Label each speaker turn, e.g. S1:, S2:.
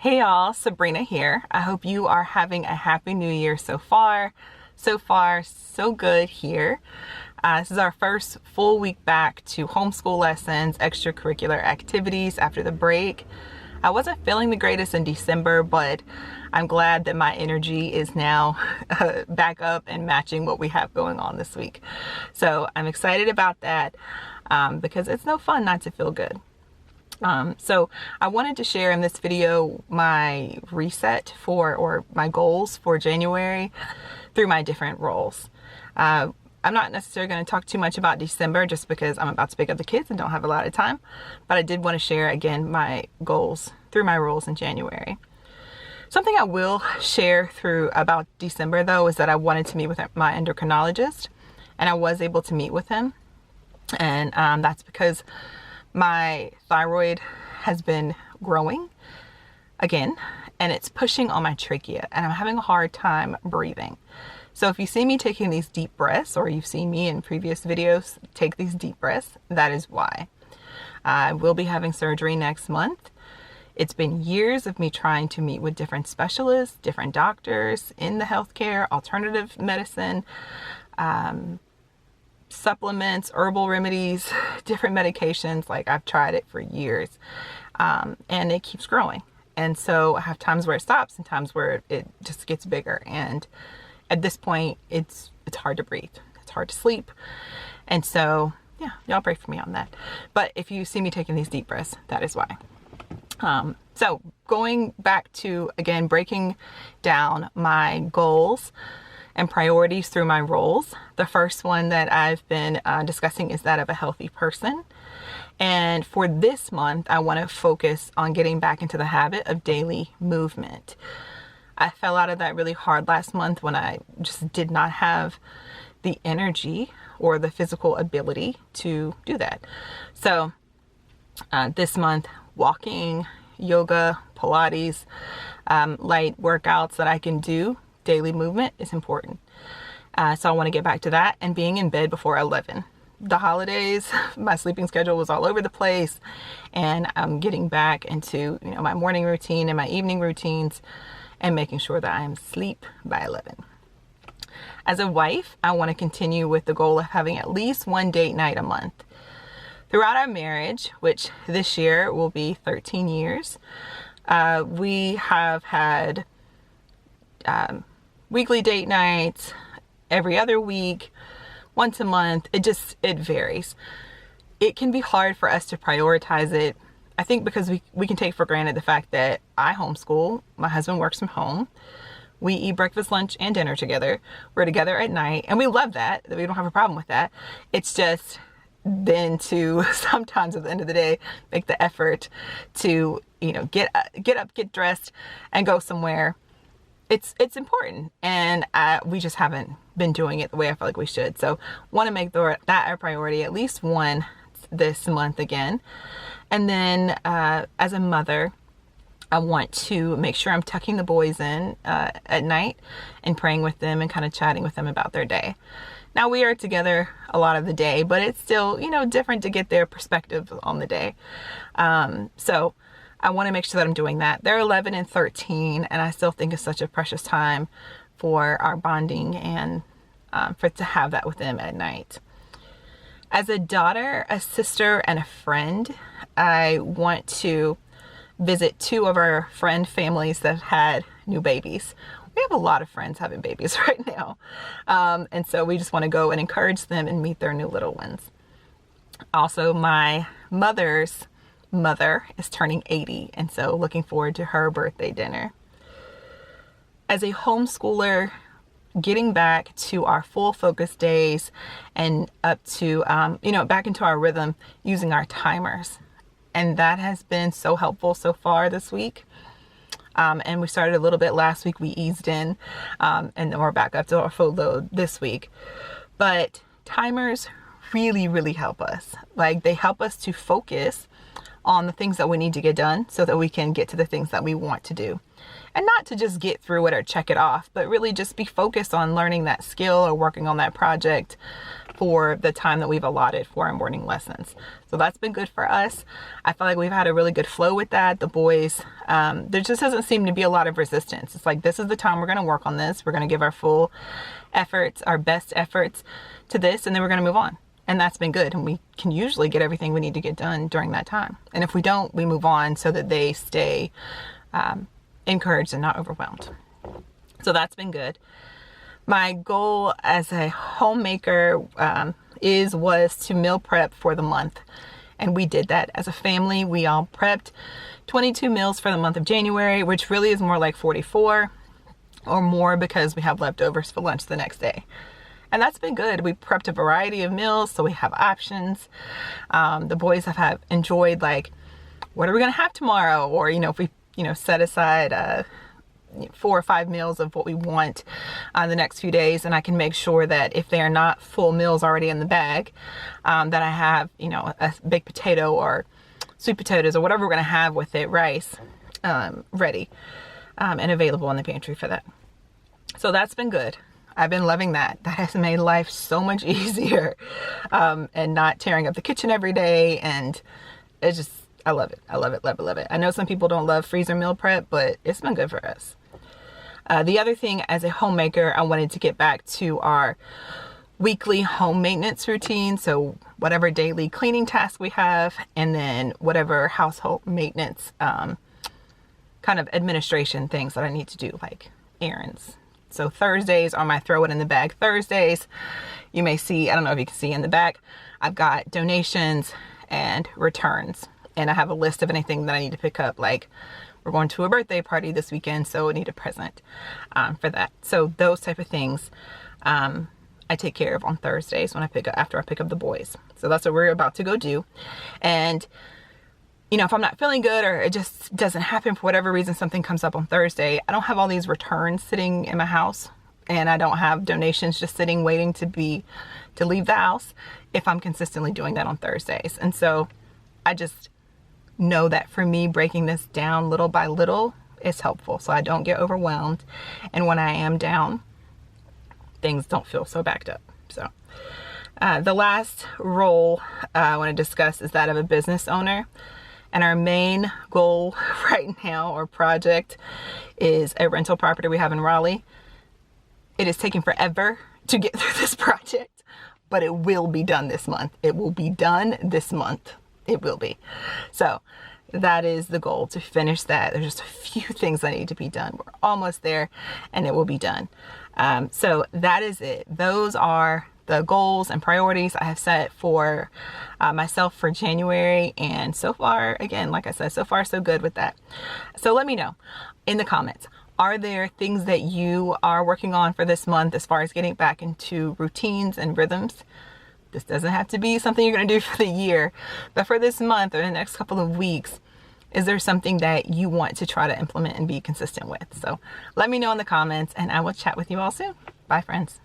S1: Hey y'all, Sabrina here. I hope you are having a happy new year so far. So good here. This is our first full week back to homeschool lessons, extracurricular activities after the break. I wasn't feeling the greatest in December, but I'm glad that my energy is now back up and matching what we have going on this week. So I'm excited about that because it's no fun not to feel good. So I wanted to share in this video my reset or my goals for January through my different roles. I'm not necessarily going to talk too much about December just because I'm about to pick up the kids and don't have a lot of time, but I did want to share again my goals through my roles in January. Something I will share through about December though is that I wanted to meet with my endocrinologist, and I was able to meet with him, and that's because my thyroid has been growing again, and it's pushing on my trachea, and I'm having a hard time breathing. So if you see me taking these deep breaths, or you've seen me in previous videos take these deep breaths, that is why. I will be having surgery next month. It's been years of me trying to meet with different specialists, different doctors in the healthcare, alternative medicine, supplements, herbal remedies, different medications. Like, I've tried it for years, and it keeps growing. And so I have times where it stops and times where it just gets bigger. And at this point, it's hard to breathe. It's hard to sleep. And so, yeah, y'all pray for me on that. But if you see me taking these deep breaths, that is why. So going back to, again, breaking down my goals and priorities through my roles. The first one that I've been discussing is that of a healthy person. And for this month, I want to focus on getting back into the habit of daily movement. I fell out of that really hard last month when I just did not have the energy or the physical ability to do that. So this month, walking, yoga, Pilates, light workouts that I can do, daily movement is important. So I want to get back to that and being in bed before 11. The holidays, my sleeping schedule was all over the place, and I'm getting back into, my morning routine and my evening routines and making sure that I am asleep by 11. As a wife, I want to continue with the goal of having at least one date night a month. Throughout our marriage, which this year will be 13 years, we have had weekly date nights, every other week, once a month. It varies. It can be hard for us to prioritize it. I think because we can take for granted the fact that I homeschool, my husband works from home, we eat breakfast, lunch, and dinner together. We're together at night, and we love that. We don't have a problem with that. It's just then to sometimes at the end of the day make the effort to get up, get dressed, and go somewhere. It's important, and we just haven't been doing it the way I feel like we should. So want to make that our priority, at least one this month again. And then as a mother, I want to make sure I'm tucking the boys in at night and praying with them and kind of chatting with them about their day. Now, we are together a lot of the day, but it's still, different to get their perspective on the day. So I want to make sure that I'm doing that. They're 11 and 13, and I still think it's such a precious time for our bonding and to have that with them at night. As a daughter, a sister, and a friend, I want to visit two of our friend families that have had new babies. We have a lot of friends having babies right now. And so we just want to go and encourage them and meet their new little ones. Also, my mother's mother is turning 80, and so looking forward to her birthday dinner. As a homeschooler, getting back to our full focus days and up to, back into our rhythm using our timers. And that has been so helpful so far this week. And we started a little bit last week. We eased in, and then we're back up to our full load this week. But timers really, really help us. Like, they help us to focus on the things that we need to get done so that we can get to the things that we want to do. And not to just get through it or check it off, but really just be focused on learning that skill or working on that project for the time that we've allotted for our morning lessons. So that's been good for us. I feel like we've had a really good flow with that. The boys, there just doesn't seem to be a lot of resistance. It's like, this is the time we're going to work on this. We're going to give our full efforts, our best efforts to this, and then we're going to move on. And that's been good. And we can usually get everything we need to get done during that time. And if we don't, we move on so that they stay encouraged and not overwhelmed. So that's been good. My goal as a homemaker was to meal prep for the month. And we did that as a family. We all prepped 22 meals for the month of January, which really is more like 44 or more because we have leftovers for lunch the next day. And that's been good. We prepped a variety of meals, so we have options. The boys have enjoyed, like, what are we going to have tomorrow? Or, if we, set aside 4 or 5 meals of what we want the next few days, and I can make sure that if they are not full meals already in the bag, that I have, a baked potato or sweet potatoes or whatever we're going to have with it, rice, ready and available in the pantry for that. So that's been good. I've been loving that. That has made life so much easier, and not tearing up the kitchen every day. And it's just, I love it. I love it, love it, love it. I know some people don't love freezer meal prep, but it's been good for us. The other thing, as a homemaker, I wanted to get back to our weekly home maintenance routine. So whatever daily cleaning task we have, and then whatever household maintenance, kind of administration things that I need to do, like errands. So Thursdays are my throw it in the bag Thursdays. You may see, I don't know if you can see in the back, I've got donations and returns. And I have a list of anything that I need to pick up. Like, we're going to a birthday party this weekend, so I need a present for that. So those type of things I take care of on Thursdays after I pick up the boys. So that's what we're about to go do. And if I'm not feeling good or it just doesn't happen for whatever reason, something comes up on Thursday, I don't have all these returns sitting in my house, and I don't have donations just sitting waiting to leave the house if I'm consistently doing that on Thursdays. And so I just know that for me, breaking this down little by little is helpful, so I don't get overwhelmed. And when I am down, things don't feel so backed up. So the last role I want to discuss is that of a business owner. And our main goal right now, or project, is a rental property we have in Raleigh. It is taking forever to get through this project, but it will be done this month. It will be done this month. It will be. So that is the goal, to finish that. There's just a few things that need to be done. We're almost there, and it will be done. So that is it. Those are the goals and priorities I have set for myself for January. And so far, again, like I said, so far so good with that. So let me know in the comments, are there things that you are working on for this month as far as getting back into routines and rhythms? This doesn't have to be something you're going to do for the year, but for this month or the next couple of weeks, is there something that you want to try to implement and be consistent with? So let me know in the comments, and I will chat with you all soon. Bye, friends.